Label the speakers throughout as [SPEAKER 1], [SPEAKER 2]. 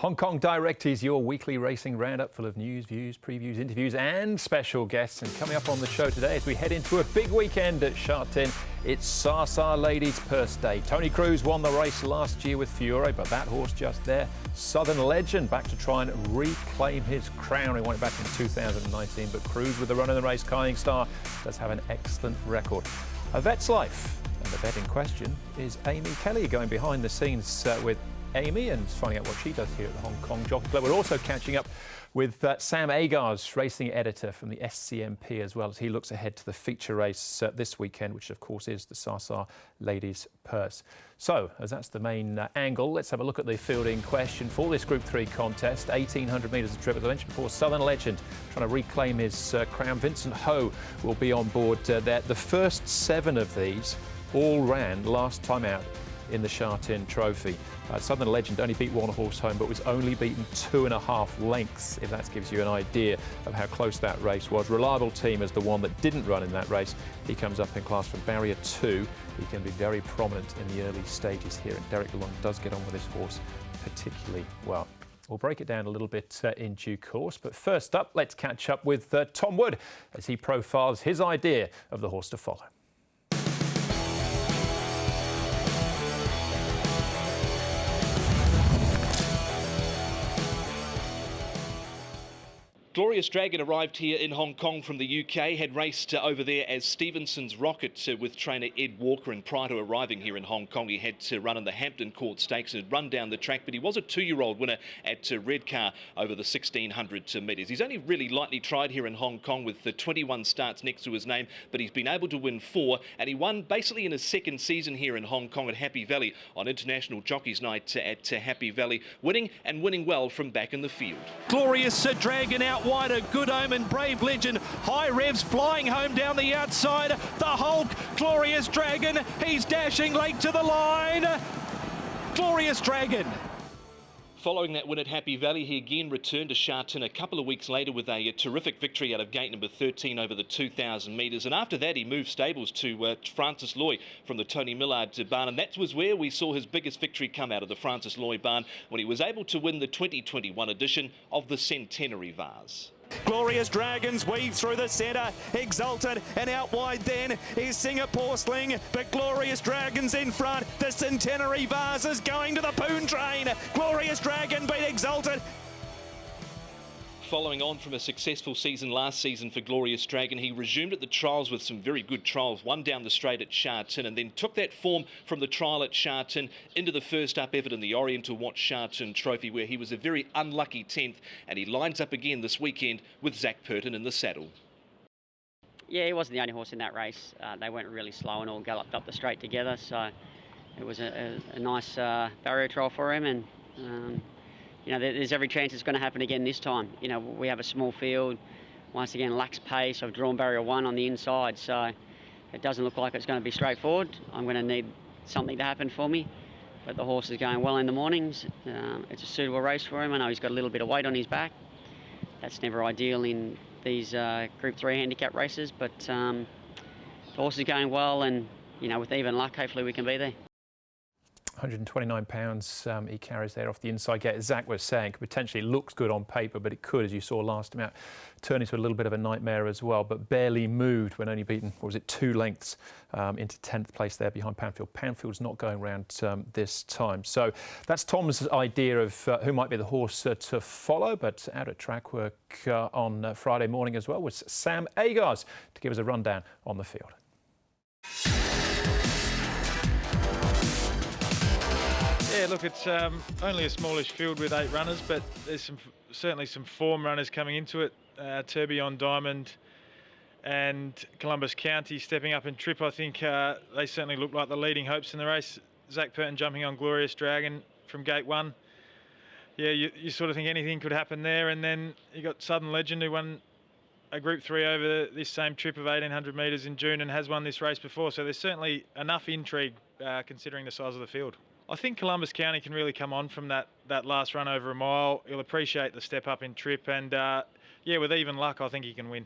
[SPEAKER 1] Hong Kong Direct is your weekly racing roundup full of news, views, previews, interviews and special guests. And coming up on the show today as we head into a big weekend at Sha Tin, it's Sha Ladies Purse Day. Tony Cruz won the race last year with Fiore, but that horse just there, Southern Legend, back to try and reclaim his crown. He won it back in 2019, but Cruz with the run in the race, Kying Star, does have an excellent record. A vet's life, and the vet in question is Amy Kelly, going behind the scenes with Amy and finding out what she does here at the Hong Kong Jockey Club. We're also catching up with Sam Agars, racing editor from the SCMP, as well as he looks ahead to the feature race this weekend, which of course is the Sha Ladies Purse. So, as that's the main angle, let's have a look at the field in question for this Group 3 contest. 1,800 metres of trip, as I mentioned before, Southern Legend trying to reclaim his crown. Vincent Ho will be on board there. The first 7 of these all ran last time out in the Sha Tin Trophy. Southern Legend only beat one horse home, but was only beaten 2.5 lengths, if that gives you an idea of how close that race was. Reliable Team is the one that didn't run in that race. He comes up in class from Barrier 2. He can be very prominent in the early stages here, and Derek Long does get on with his horse particularly well. We'll break it down a little bit in due course, but first up, let's catch up with Tom Wood as he profiles his idea of the horse to follow.
[SPEAKER 2] Glorious Dragon arrived here in Hong Kong from the UK, had raced over there as Stevenson's Rocket with trainer Ed Walker, and prior to arriving here in Hong Kong he had to run in the Hampton Court Stakes and had run down the track, but he was a 2-year-old winner at Redcar over the 1,600 metres. He's only really lightly tried here in Hong Kong with the 21 starts next to his name, but he's been able to win 4, and he won basically in his second season here in Hong Kong at Happy Valley on International Jockeys Night at Happy Valley, winning well from back in the field.
[SPEAKER 3] Glorious Dragon out wide, a Good Omen, Brave Legend, High Revs flying home down the outside. The Hulk, Glorious Dragon, he's dashing late to the line. Glorious Dragon.
[SPEAKER 2] Following that win at Happy Valley, he again returned to Sha Tin a couple of weeks later with a terrific victory out of gate number 13 over the 2,000 metres. And after that, he moved stables to Francis Loy from the Tony Millard barn. And that was where we saw his biggest victory come out of the Francis Loy barn, when he was able to win the 2021 edition of the Centenary Vase.
[SPEAKER 3] Glorious Dragons weave through the centre, Exalted, and out wide then is Singapore Sling, but Glorious Dragons in front. The Centenary Vase is going to the Poon Train. Glorious Dragon beat Exalted.
[SPEAKER 2] Following on from a successful season last season for Glorious Dragon, he resumed at the trials with some very good trials, one down the straight at Sha Tin, and then took that form from the trial at Sha Tin into the first up effort in the Oriental Watch Sha Tin Trophy, where he was a very unlucky 10th, and he lines up again this weekend with Zach Purton in the saddle.
[SPEAKER 4] Yeah, he wasn't the only horse in that race. They went really slow and all galloped up the straight together, so it was a nice barrier trial for him, and you know, there's every chance it's going to happen again this time. You know, we have a small field. Once again, lacks pace. I've drawn barrier 1 on the inside, so it doesn't look like it's going to be straightforward. I'm going to need something to happen for me, but the horse is going well in the mornings. It's a suitable race for him. I know he's got a little bit of weight on his back. That's never ideal in these Group 3 handicap races, but the horse is going well, and you know, with even luck, hopefully we can be there.
[SPEAKER 1] 129 pounds he carries there off the inside gate. As Zach was saying, potentially looks good on paper, but it could, as you saw last time out, turn into a little bit of a nightmare as well, but barely moved when only beaten, what was it, 2 lengths into 10th place there behind Panfield. Panfield's not going round this time. So that's Tom's idea of who might be the horse to follow, but out at track work on Friday morning as well was Sam Agars to give us a rundown on the field.
[SPEAKER 5] Yeah, look, it's only a smallish field with 8 runners, but there's certainly some form runners coming into it. Tourbillon Diamond and Columbus County stepping up in trip. I think they certainly look like the leading hopes in the race. Zach Purton jumping on Glorious Dragon from gate 1. Yeah, you sort of think anything could happen there. And then you got Southern Legend, who won a Group 3 over this same trip of 1,800 metres in June and has won this race before. So there's certainly enough intrigue considering the size of the field. I think Columbus County can really come on from that last run over a mile. He'll appreciate the step up in trip, and yeah, with even luck, I think he can win.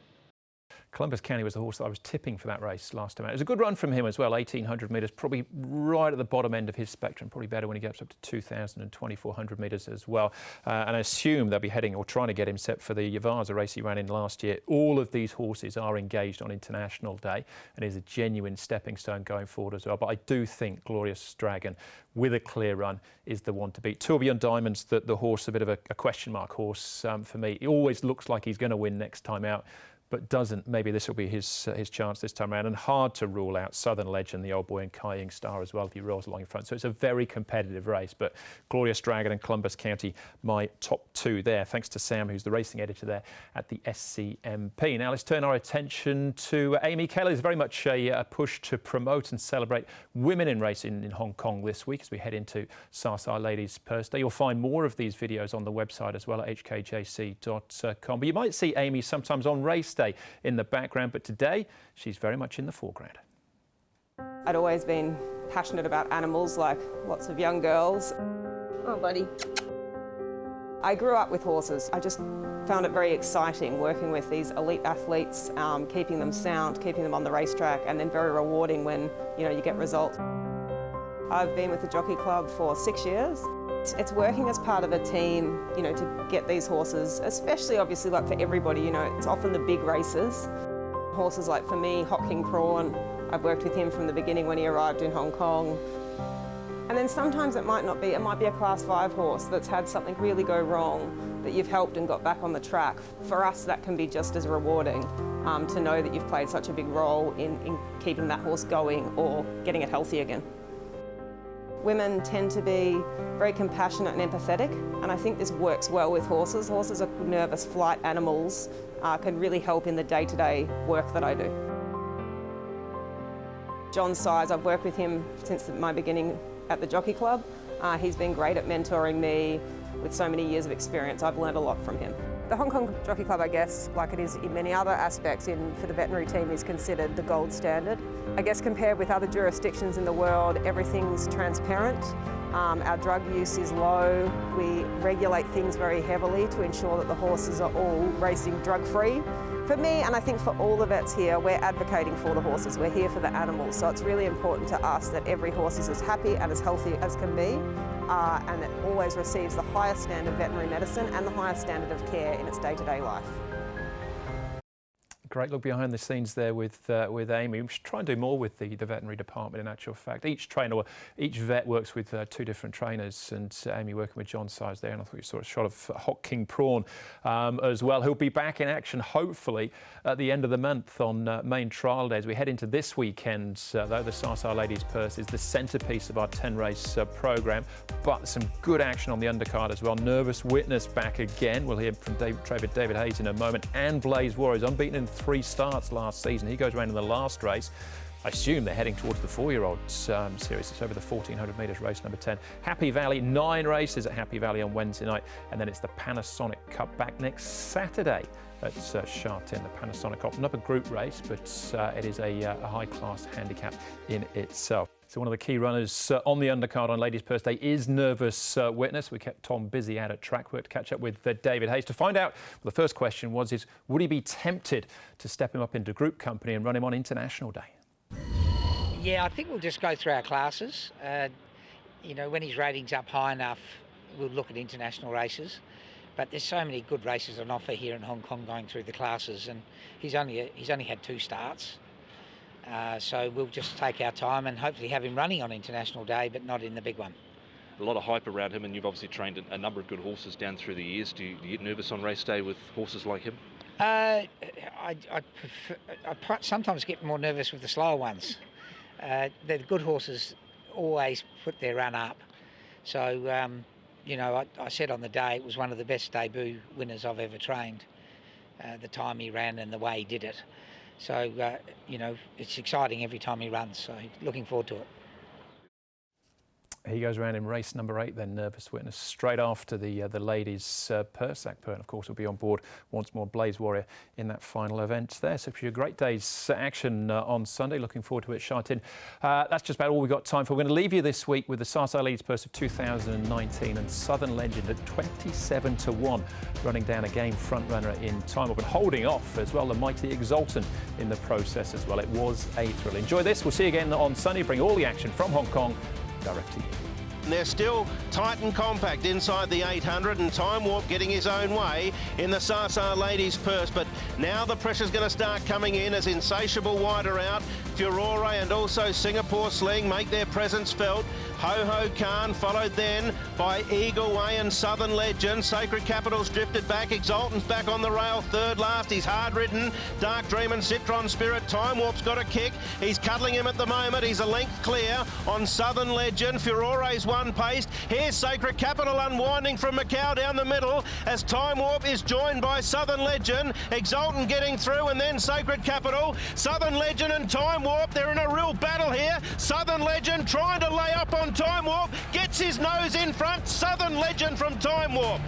[SPEAKER 1] Columbus County was the horse that I was tipping for that race last time out. It was a good run from him as well, 1,800 metres, probably right at the bottom end of his spectrum, probably better when he gets up to 2,000 and 2,400 metres as well. And I assume they'll be heading or trying to get him set for the Yavaza race he ran in last year. All of these horses are engaged on International Day and is a genuine stepping stone going forward as well. But I do think Glorious Dragon, with a clear run, is the one to beat. Tourbillon Diamond's the horse, a bit of a question mark horse for me. He always looks like he's going to win next time out, but doesn't. Maybe this will be his chance this time around. And hard to rule out Southern Legend, the old boy, and Kaying Star as well if he rolls along in front. So it's a very competitive race. But Glorious Dragon and Columbus County, my top two there. Thanks to Sam, who's the racing editor there at the SCMP. Now let's turn our attention to Amy Keller. There's very much a push to promote and celebrate women in racing in Hong Kong this week as we head into Sa Sa Ladies Purse Day. You'll find more of these videos on the website as well at hkjc.com. But you might see Amy sometimes on race day in the background, but today she's very much in the foreground.
[SPEAKER 6] I'd always been passionate about animals, like lots of young girls. Oh, buddy. I grew up with horses. I just found it very exciting working with these elite athletes, keeping them sound, keeping them on the racetrack, and then very rewarding when you get results. I've been with the Jockey Club for 6 years. It's working as part of a team, to get these horses, especially obviously like for everybody, it's often the big races. Horses like, for me, Hot King Prawn, I've worked with him from the beginning when he arrived in Hong Kong. And then sometimes it might not be, it might be a Class 5 horse that's had something really go wrong that you've helped and got back on the track. For us, that can be just as rewarding to know that you've played such a big role in keeping that horse going or getting it healthy again. Women tend to be very compassionate and empathetic, and I think this works well with horses. Horses are nervous flight animals, can really help in the day-to-day work that I do. John Size, I've worked with him since my beginning at the Jockey Club. He's been great at mentoring me. With so many years of experience, I've learned a lot from him. The Hong Kong Jockey Club, I guess, like it is in many other aspects for the veterinary team, is considered the gold standard. I guess compared with other jurisdictions in the world, everything's transparent. Our drug use is low. We regulate things very heavily to ensure that the horses are all racing drug-free. For me, and I think for all the vets here, we're advocating for the horses. We're here for the animals. So it's really important to us that every horse is as happy and as healthy as can be. And it always receives the highest standard of veterinary medicine and the highest standard of care in its day-to-day life.
[SPEAKER 1] Great look behind the scenes there with Amy. We should try and do more with the veterinary department, in actual fact. Each trainer, each vet works with two different trainers, and Amy working with John Size there, and I thought you saw a shot of Hot King Prawn as well. He'll be back in action, hopefully, at the end of the month on main trial days. We head into this weekend, though the Sa Sa Ladies Purse is the centrepiece of our 10-race programme, but some good action on the undercard as well. Nervous Witness back again. We'll hear from David Hayes in a moment, and Blaze Warriors, unbeaten in 3 starts last season. He goes around in the last race. I assume they're heading towards the 4-year-old series. It's over the 1,400 metres, race number 10. Happy Valley, 9 races at Happy Valley on Wednesday night, and then it's the Panasonic Cup back next Saturday at Sha Tin. The Panasonic Cup, not a group race, but it is a high-class handicap in itself. So one of the key runners on the undercard on Ladies' Purse Day is Nervous Witness. We kept Tom busy out at track work to catch up with David Hayes. To find out, well, the first question was, would he be tempted to step him up into group company and run him on International Day?
[SPEAKER 7] Yeah, I think we'll just go through our classes. When his rating's up high enough, we'll look at international races. But there's so many good races on offer here in Hong Kong going through the classes, and he's only had 2 starts. So we'll just take our time and hopefully have him running on International Day, but not in the big one.
[SPEAKER 2] A lot of hype around him, and you've obviously trained a number of good horses down through the years. Do you get nervous on race day with horses like him?
[SPEAKER 7] I sometimes get more nervous with the slower ones. The good horses always put their run up. So, I said on the day it was one of the best debut winners I've ever trained, the time he ran and the way he did it. So, it's exciting every time he runs, so looking forward to it.
[SPEAKER 1] He goes around in race number 8, then Nervous Witness, straight after the ladies' purse. Zach Pern, of course, will be on board once more. Blaze Warrior in that final event there. So for a great day's action on Sunday. Looking forward to it, Sha Tin. That's just about all we've got time for. We're going to leave you this week with the Sa Sa Ladies Purse of 2019 and Southern Legend at 27-1, running down a game front runner in Time Warp and holding off as well the mighty Exultant in the process as well. It was a thrill. Enjoy this. We'll see you again on Sunday. Bring all the action from Hong Kong. DRFTV.
[SPEAKER 8] They're still tight and compact inside the 800, and Time Warp getting his own way in the Sa Sa Ladies Purse. But now the pressure's going to start coming in as Insatiable Wider out, Furore and also Singapore Sling make their presence felt. Ho Ho Khan followed then by Eagle Way and Southern Legend. Sacred Capital's drifted back. Exultant's back on the rail. Third last. He's hard ridden. Dark Dream and Citron Spirit. Time Warp's got a kick. He's cuddling him at the moment. He's a length clear on Southern Legend. Furore's one paced. Here's Sacred Capital unwinding from Macau down the middle as Time Warp is joined by Southern Legend. Exultant getting through and then Sacred Capital. Southern Legend and Time Warp, they're in a real battle here. Southern Legend trying to lay up on Time Warp, gets his nose in front. Southern Legend from Time Warp.